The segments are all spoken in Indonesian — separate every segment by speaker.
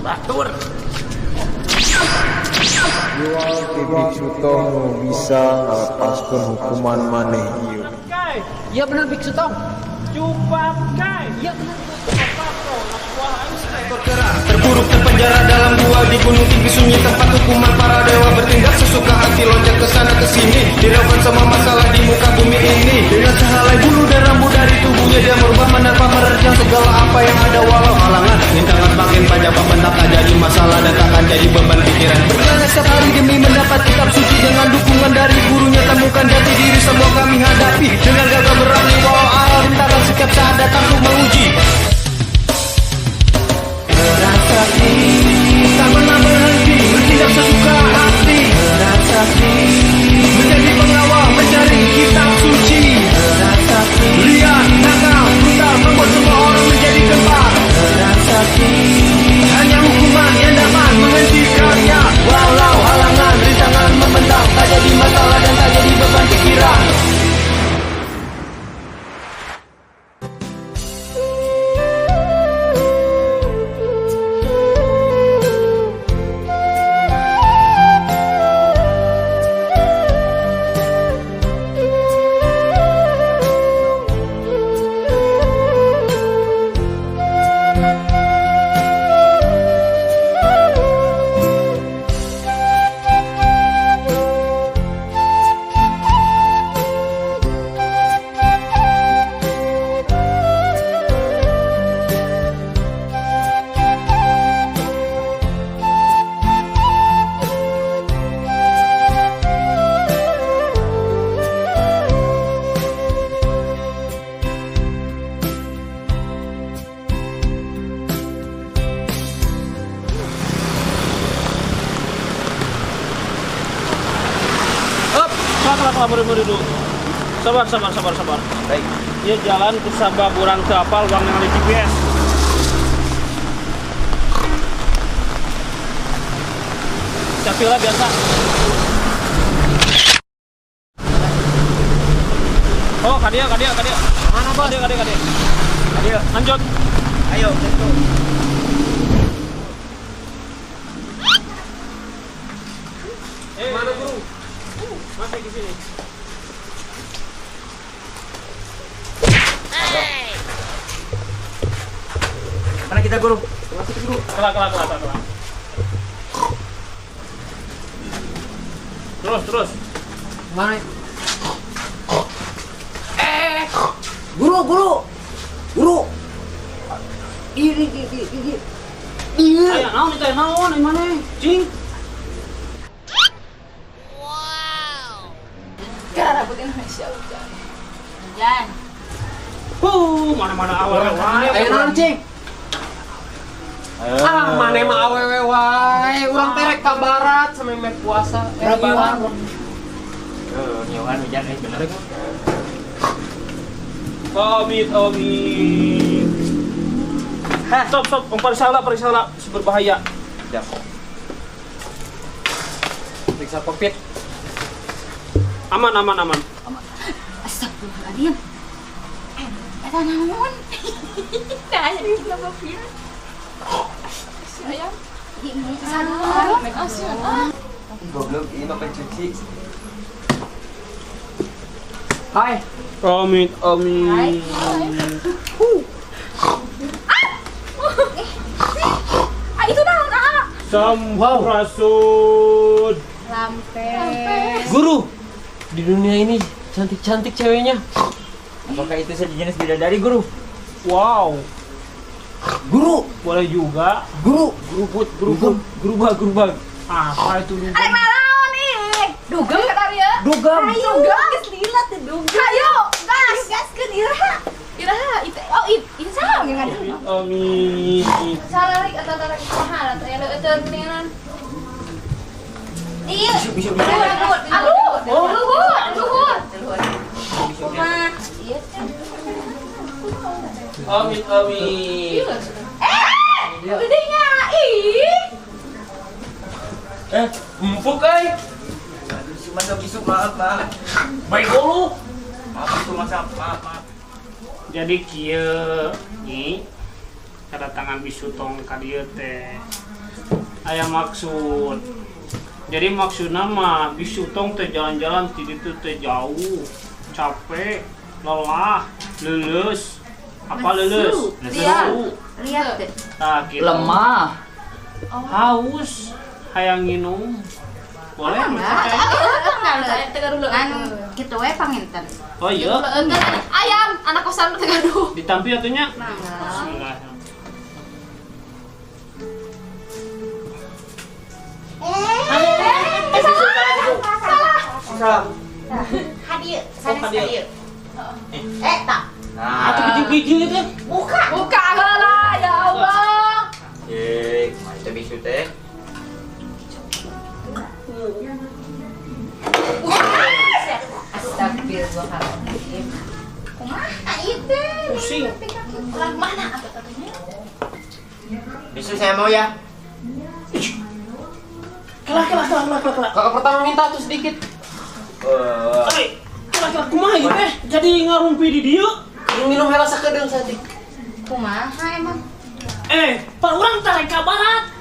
Speaker 1: Batur.
Speaker 2: Jual ke biksu tong bisa ngalepaskeun hukuman maneh ieu.
Speaker 1: Iya bener biksu tong.
Speaker 3: Jumpa kai.
Speaker 1: Iya bener.
Speaker 4: Terpuruk terpenjara dalam gua di gunung tinggi sunyi, tempat hukuman para dewa bertindak sesuka hati, loncat ke sana ke sini, direlakan semua masalah di muka bumi ini. Dengan sehelai bulu dan rambut dari tubuhnya dia merubah, menerpa menerjang segala apa yang ada walau halangan. Rintangan makin panjang, pembentak tak jadi masalah dan takkan jadi beban pikiran. Berjalan setiap hari demi mendapat kitab suci, dengan dukungan dari gurunya temukan jati diri semua kami hadapi. Dengan gagah berani walau arah rintangan setiap saat datang untuk menguji. Berasaki, tak pernah berhenti, bertindak sesuka hati. Berasaki, menjadi pengawal, mencari kitab suci. Berasaki, liar, nakal, brutal, membuat semua orang menjadi gempar. Berasaki, hanya hukuman yang dapat menghentikannya. Walau halangan, rintangan membentang, tak jadi masalah dan tak jadi beban pikiran.
Speaker 3: Beri dulu. Sabar. Baik. Dia jalan ke Sabah Burang ke Apal, uang yang ada GPS. Capila biasa. Oh, kadia. Mana bos? Kadia. Lanjut.
Speaker 1: Ayo, let's go.
Speaker 3: Mana guru? Masih di sini.
Speaker 1: Mana kita guru?
Speaker 3: Kelak. Terus.
Speaker 1: Mana? Guru. Iri.
Speaker 3: Ayo, naon ini mana? Cing.
Speaker 5: Cara rambut Indonesia hujan.
Speaker 3: Mana awal.
Speaker 1: Ayo naon cing?
Speaker 4: Mane mah awewe wae, urang terek ka barat samemeh puasa.
Speaker 1: Barat.
Speaker 4: Nyohan hujan bener.
Speaker 3: Amit. Stop. Periksa berbahaya.
Speaker 4: Periksa kokpit.
Speaker 3: Aman.
Speaker 5: Astagfirullahaladzim. Eta naon? Nah, jadi kenapa pir? Sayang. Ini salah. Asyik.
Speaker 4: Goblok ini mah pencuci.
Speaker 1: Hai.
Speaker 3: Amit.
Speaker 5: Itu naon ah?
Speaker 3: Sampurasun.
Speaker 5: Lampes.
Speaker 4: Guru, di dunia ini cantik-cantik ceweknya.
Speaker 1: Apakah itu sejenis bidadari guru?
Speaker 3: Wow.
Speaker 4: Guru,
Speaker 3: Boleh juga.
Speaker 4: guru,
Speaker 3: Guru bag. Apa itu?
Speaker 5: Ada naon nih? Dugem ka Arya?
Speaker 4: Dugem.
Speaker 5: Ayo, geus lila teh dugem. Ayo, gaskeun iraha. Itu saha yang ada.
Speaker 3: Amit.
Speaker 5: Salah lagi atau tarik mahal atau yang ada keningan. Iya. Luhur. Kumaha? Iya.
Speaker 3: Amit.
Speaker 5: Gedenya ih.
Speaker 3: Empuk ay.
Speaker 1: Masuk maaf.
Speaker 3: Baik dulu.
Speaker 1: Maaf.
Speaker 3: Jadi kieu kedatangan bisu tong ka dieu teh aya maksud. Jadi maksudna mah bisu tong teh jalan-jalan ti ditu teh jauh, capek, lelah, leuleus. Apa leuleus?
Speaker 5: Lihat deh.
Speaker 3: Nah, gitu.
Speaker 1: Lemah.
Speaker 3: Haus, hayang nginum. Boleh
Speaker 5: Enggak,
Speaker 3: enggak?
Speaker 5: kan gitu we panginten.
Speaker 3: Oh iya.
Speaker 5: Ayam, anak kosan tegaduh.
Speaker 3: Ditampi atunya.
Speaker 5: Nah.
Speaker 3: Bismillah.
Speaker 5: Salah. Hadir, sana hadir. Tak.
Speaker 3: Atuh bijil-bijil itu.
Speaker 5: Buka lah, ya Allah.
Speaker 1: Kumaha teh bisu teh?
Speaker 5: Astagfirullahaladzim. Kumaha itu?
Speaker 3: Pusing.
Speaker 5: Orang mana katanya?
Speaker 1: Bisu saya mau ya.
Speaker 3: Kelak.
Speaker 1: Kakak pertama minta tuh sedikit.
Speaker 3: Kelak kumaha ieu teh? Jadi ngarumpi di dieu.
Speaker 1: Minum hela sakedeung satik.
Speaker 5: Kumaha emang?
Speaker 3: Pak urang tarik ka barat.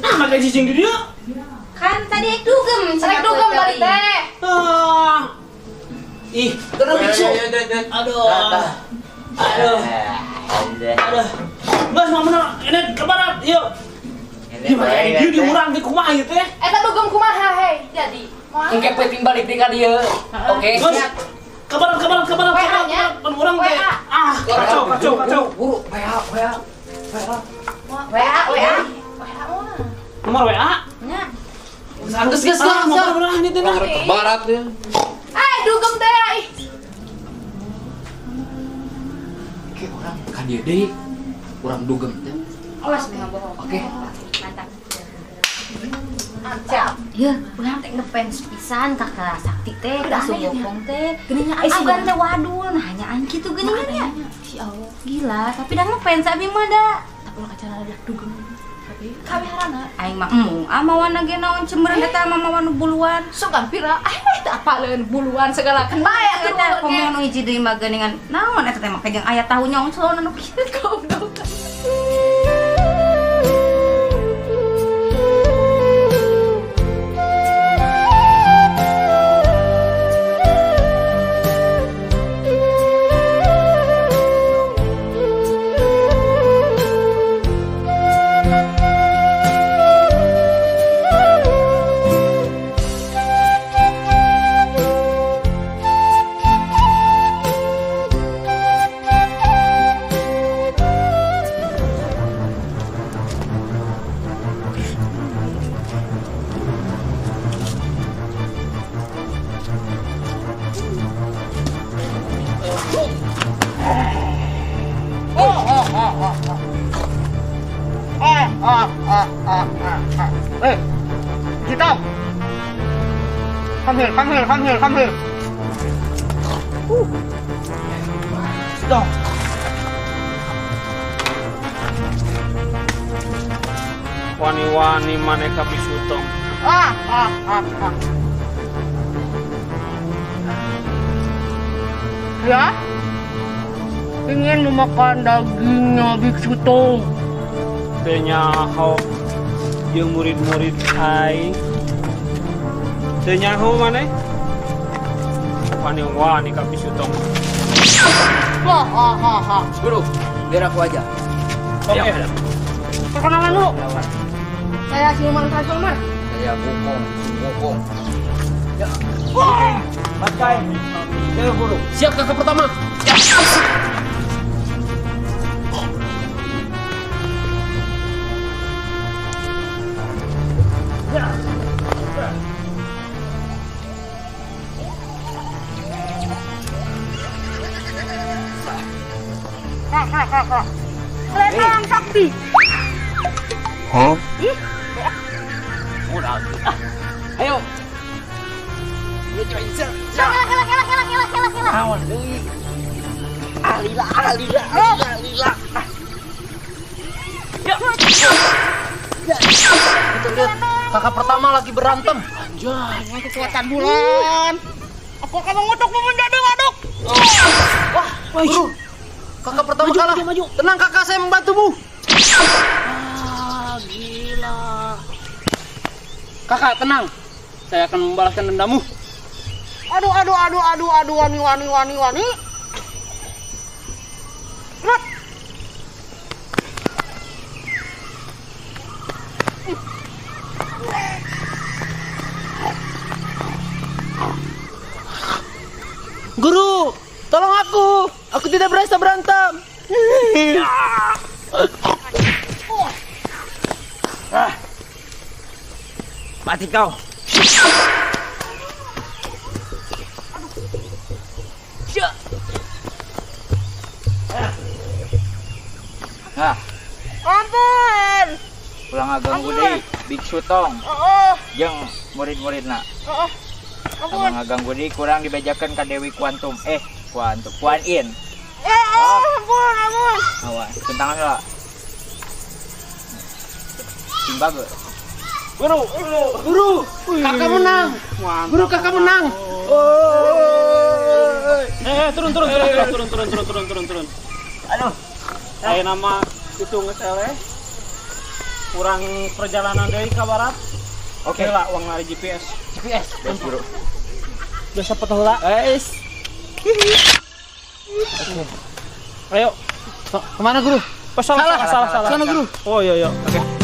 Speaker 3: Nah, make cicing di dieu.
Speaker 5: Kan tadi dugem, balik teh.
Speaker 3: Ih, geus biksu. Aduh. Geus mah bener, ini ke barat, yuk. Di make di dieu di urang di kumaha ieu teh?
Speaker 5: Eta dugem kumaha hei? Jadi
Speaker 1: Engke penting balik di ka dieu. Oke.
Speaker 3: Geus ke barat. Pan urang teh. Kacau.
Speaker 1: Guru, WA.
Speaker 5: WA.
Speaker 3: Nomor WA?
Speaker 5: Nya.
Speaker 1: Geus
Speaker 3: Nomor ini teh nah.
Speaker 1: Barat ya.
Speaker 5: Dugem teh.
Speaker 1: Oke, orang ka dieu deui. Urang dugem teh.
Speaker 5: Awas nih bohong.
Speaker 1: Oke.
Speaker 5: Mantap. Ya, urang teh ngefans pisan ka Sakti teh, ka Subokong teh. Geuningan sugan teh wadul, nah hanyaan kitu geuningan ya. Si Allah. Gila, tapi dah ngefans abi mah da. Tapi lo kacara ada dugem. Tapi kawiharana aing mah amawana ge naon cemeureun eta mah mawan buluan. Sugan pira? Mah teh apaleun buluan segala kan bae
Speaker 6: Kita komo nu hiji deui mah geuningan naon eta teh mah kajang aya tahu nyongslon anu kieu goblok.
Speaker 3: Kita. Come here. Stop. Wani-wani maneka bisutong.
Speaker 7: Ya, ingin memakan dagingnya biksu tong.
Speaker 3: Teu nyaho jeung murid-murid aing. Teu nyaho maneh. Wani-wani ka bisutong.
Speaker 1: Guru, biar aku aja.
Speaker 3: Oke.
Speaker 7: Perkenalan dulu. Saya Siluman Transformer.
Speaker 1: Saya Bukong.
Speaker 3: Pakai. Ayo guru.
Speaker 1: Siap kakak pertama.
Speaker 7: Kelihatan sakti.
Speaker 2: Hah?
Speaker 1: Ayo.
Speaker 7: Kela. Alila.
Speaker 1: Kita lihat kakak pertama lagi berantem.
Speaker 7: Dengan kekuatan bulan. Aku akan mengutukmu menjadi waduk.
Speaker 1: Wah, guru.
Speaker 4: Kakak pertama kalah.
Speaker 3: maju.
Speaker 4: Tenang kakak, saya membantumu.
Speaker 3: Ah, gila. Kakak tenang. Saya akan membalaskan dendamu.
Speaker 7: Aduh, wani. Lut.
Speaker 4: Guru, tolong aku. Aku tidak berasa berantem.
Speaker 1: Mati kau. Nah,
Speaker 7: Ampun.
Speaker 1: pulang ngaganggu deui biksu tong
Speaker 7: Oh,
Speaker 1: jeung murid-muridna.
Speaker 7: ampun.
Speaker 1: Sama ngaganggu deui kurang dibejakeun ka Dewi Kuantum. Kuan In.
Speaker 7: Ampun.
Speaker 1: Awas, tentangan heula. Timbaga.
Speaker 4: Guru, kakak menang. Guru, kakak menang.
Speaker 3: Turun.
Speaker 1: Aduh.
Speaker 3: Saya nama itu ngeseleh. Kurang perjalanan dari ke barat. Oke lah, uang lari GPS.
Speaker 1: Yes, Guru.
Speaker 3: Biasa petah lah. Ayo.
Speaker 4: Kemana guru?
Speaker 3: Salah.
Speaker 4: Sana guru.
Speaker 3: Oh iya. Oke.